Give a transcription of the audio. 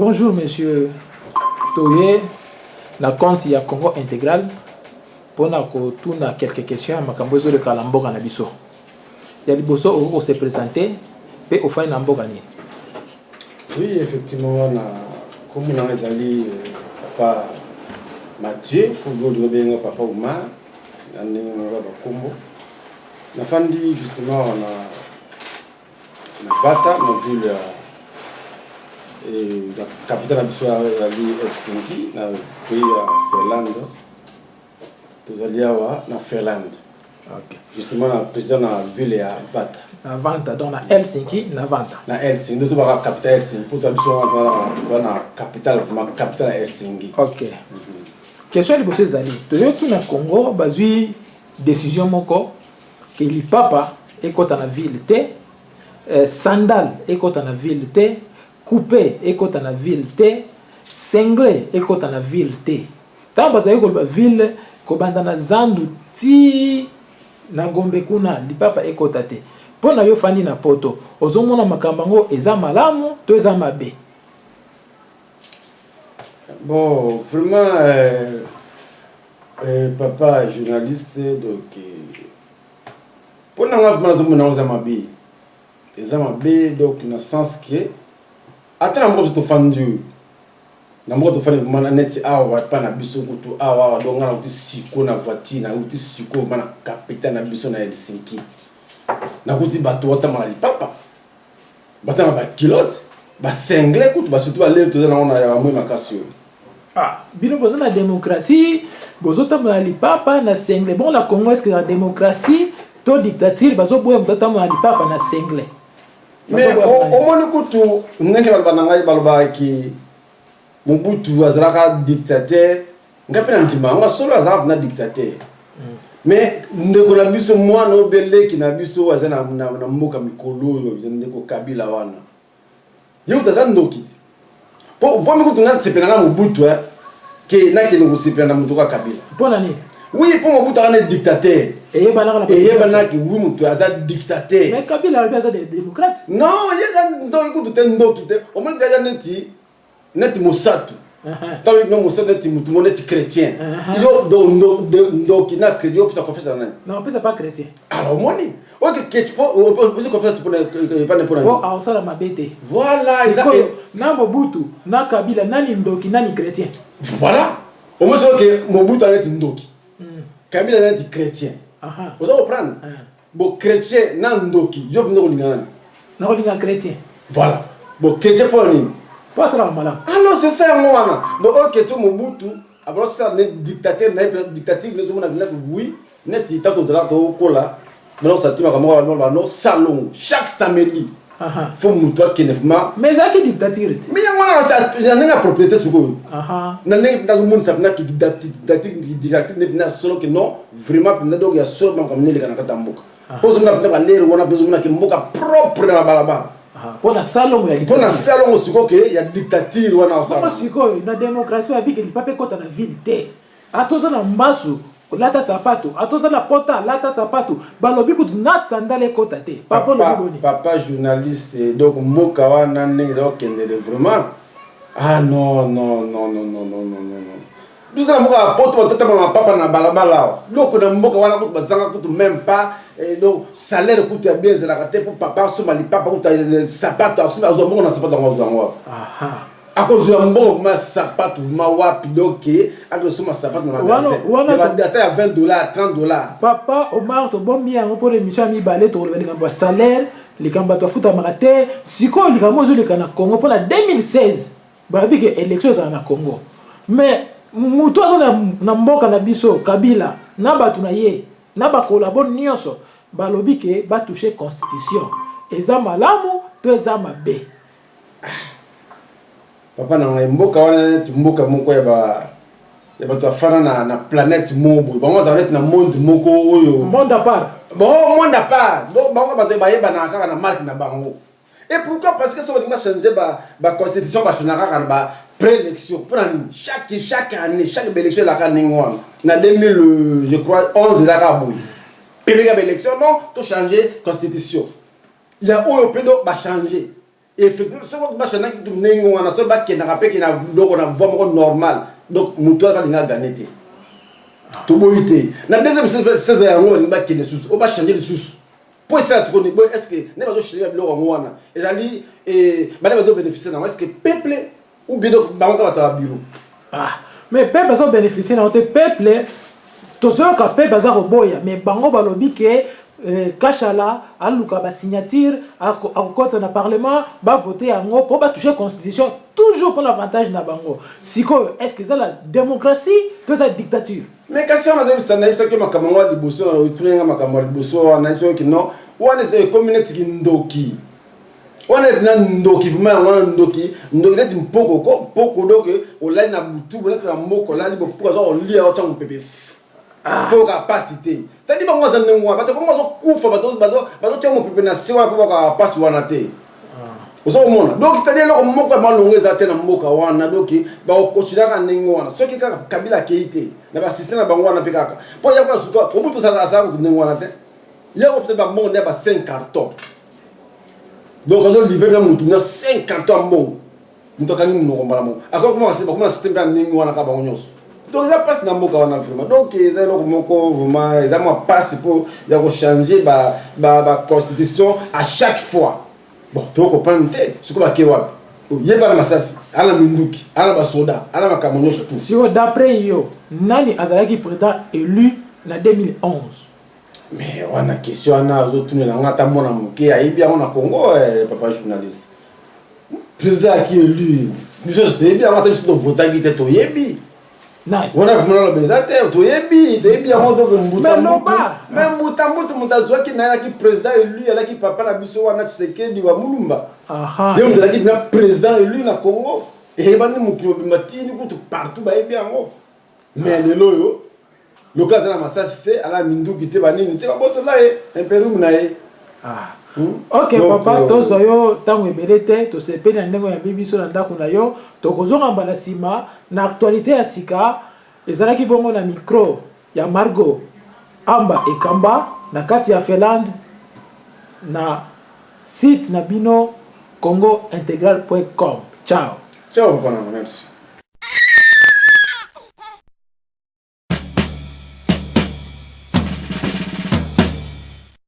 Bonjour monsieur Toye, na compte ya Congo Intégral. Pour na quelques questions, makambozo le kalamboka na biso. Ya liboso on se présenter et au fin na mboka ni. Oui, effectivement, comme on a les papa Mathieu, faut dire papa Oumar, on a Combo. La famille justement on a Bata, ma ville et la capitale habituelle à Helsinki, dans le pays à Finlande. Tous allés à Finlande. Okay. Justement, le président de la ville est à Vata. À Vanta, donc à Helsinki, à Vanta. À Helsinki, nous sommes à la capitale Helsinki. Pour ta mission, on a la capitale Helsinki. Ok. Question de Bossé Zali. Tu as tout le Congo, basé décision moko que le papa est quand dans la ville té, sandal est quand dans la ville té, coupé est quand dans la ville té, cinglé est quand dans la ville té. Tant basé que la ville, quand dans la zandu ti na gombe kuna li papa ekotate pona yo fandi na poto ozomona makambango eza malamu to eza mabe. Bon, vraiment papa journaliste donc pona nga mazomona eza mabe donc na sens que atana mbo to fandi na mbo to fandi mana neti awa pa na biso kutu awa donc na uti siko na voiture na uti siko mana capitaine na biso na Helsinki na kuti bato wata mali papa batana ba kilote ba sengle kutu ba surtout ba lèvre to na ona ya mwe makasio bino bozo na démocratie bozo tamali papa na sengle. Bon, la Congo est-ce que la démocratie to dictature bazo boya mtata mali papa na sengle. Mais au moins kutu ngenge balbananga balba ki Mobutu azalaka dictateur ngapela ndima nga solo azalaka na dictateur. Mais ndeko na biso mwana obele ki na biso azana na mboka mikolo yo ndeko Kabila wana. Yo tazana ndokiti. Po vomi kutunga sepena na Mobutu ke na ke ngo sepena na mutoka Kabila. Pona ni? Oui, pour Mobutu ana dictateur. Et bana ki wi mutu aza dictateur. Mais Kabila a des démocrates. Non, yega ndo kutu te ndokite. O mo déjà neti mosatu. Tawi no mosatu neti mutu neti chrétien. Yo do kina chrétien pour sa confesser nani. Non, pas pas chrétien. Alors moni. OK, que tu peux confesser pour pas ne pour. Oh, a ça ma bête. Voilà, ça na Mobutu, na Kabila, nani ndoki, nani chrétien. Voilà. Au moins que Mobutu neti ndoki. Kabila neti chrétien. Vous allez reprendre. Bon chrétien na ndoki, yo bino lingana. Na linga chrétien. Voilà. Bon chrétien pour ni. Pas ça malin. Ah non, c'est ça moi. Bon OK, tu Mobutu, alors ça les dictateurs na dictature les hommes na oui, net tato de la to kola. Mais ça tu ma non salon chaque samedi. Faut mutua kenefma. Mais ça qui dictature. Mais moi ça j'en ai la propriété sur go. Na le monde ça na qui dictature na solo que non, vraiment na donc il y a seulement comme les kana katamboka. Pose na peut-être aller on a besoin que mboka propre na balaba. Pour la salon ya pour la salon siko que ya dictature wana salon siko na démocratie abi que papa kota na ville té atoza na mbasu lata sapato atoza na pota lata sapato balobi kutu na sandale kota té papa journaliste donc mboka wana ndenge za okendele vraiment non nous avons un pote de papa na balabala. Donc na mboka wana kutu bazanga kutu même pas donc salaire kutu ya bien la raté pour papa so mali papa kutu sapato so azo mona sapato ngwa. À cause de mboka ma sapato ma wapi donc ako so ma sapato na magasin. Va data à $20, $30. Papa Omar to bombi yango pour émission mi balé to le ngamba salaire les kamba to futa maraté siko li kamo zo le kana Congo pour la 2016. Ba bi que élection za na Congo. Mais mutu na mboka na biso Kabila na batu na ye na ba collabore nyonso balobi ke ba toucher constitution eza malamu to eza mabe. Papa na mboka wana mboka moko ya ba fana na planète mobo bango za na monde moko oyo monde à part. Bon monde à part donc bango ba yeba na kaka na marque na bango. Et pourquoi? Parce que ça va changer ba constitution ba finaka ba préélection pour chaque année chaque élection la ka ningwa na 2000 je crois 11 la ka boui première élection non tout changer constitution il y a au pédo ba changer effectivement ce que bachana qui tourne ngona so ba kena rapé qui na ndoko na voix normal donc muto ba linga ganete to boité na deuxième saison ya ngona ba kena sous o ba changer de sous pour ça ce qu'on est est-ce que ne pas changer bilo ngona et ali ba ba do bénéficier na est-ce que peuple ou bien donc ba ngaka ba bureau mais peuple ça bénéficier na te peuple to so ka peuple za roboya mais bango balobi ke Kachala aluka ba signature à côté na parlement ba voter yango pour ba toucher constitution toujours pour l'avantage na bango siko est-ce que ça la démocratie que ça dictature mais question na ça na ça que makamwa liboso na tunenga makamwa liboso na so que non one is the community kindoki one is na ndoki vraiment one ndoki net mpoko donc olai na butu na moko la libo pour ça on lia autant pepe pour capacité c'est dit bango za ngwa bato bango zo kufa bato tchamo pepe na sewa pour capacité wana te ozo mona donc c'est à dire lo moko ba longeza te na mboka wana donc ba okochira ka ningo wana soki kaka kabila keite na ba système na bango wana pe kaka po ya kwa suka obuto sa ko ningo wana te ya ko ba monde ba 5 cartons donc ozo livrer na mutu na 5 cartons mbongo muto kangi mnoko mbala mo akoko comment c'est comment système ba ningo wana ka ba nyonso. Donc ça passe dans beaucoup vraiment. Donc ils ont vraiment ils ont passe pour changer la constitution à chaque fois. Bon, tu comprends ce que va kewa. Il y a pas de massasi, ala minduki, ala basoda, ala makamonyo surtout. Si d'après yo, nani azalaki président élu en 2011. Mais on a question on a autres nous ngata mona muke aibi on a Congo papa journaliste. Président qui élu, nous sommes bien on a tous voter qui était toyebi. On a vraiment le besoin de tout yebi en mode même mutambutu mutazwa ki na ki président élu ala ki papa na biso wana Tshisekedi wa Mulumba yo mutala ki na président élu na Congo et bani mukio bimatini kutu partout ba yebi yango mais lelo yo le cas na masasiste ala minduki te bani te baboto la e imperum na e ok papa tozo yo tango ebele te tosepeli na ndenge ya bibiso na ndako na yo tokozonga mbala sima na actualité ya sika ezalaki bongo na micro ya Margot Amba Ekamba na kati ya Finlande na site na bino congointegral.com. Ciao papa, merci.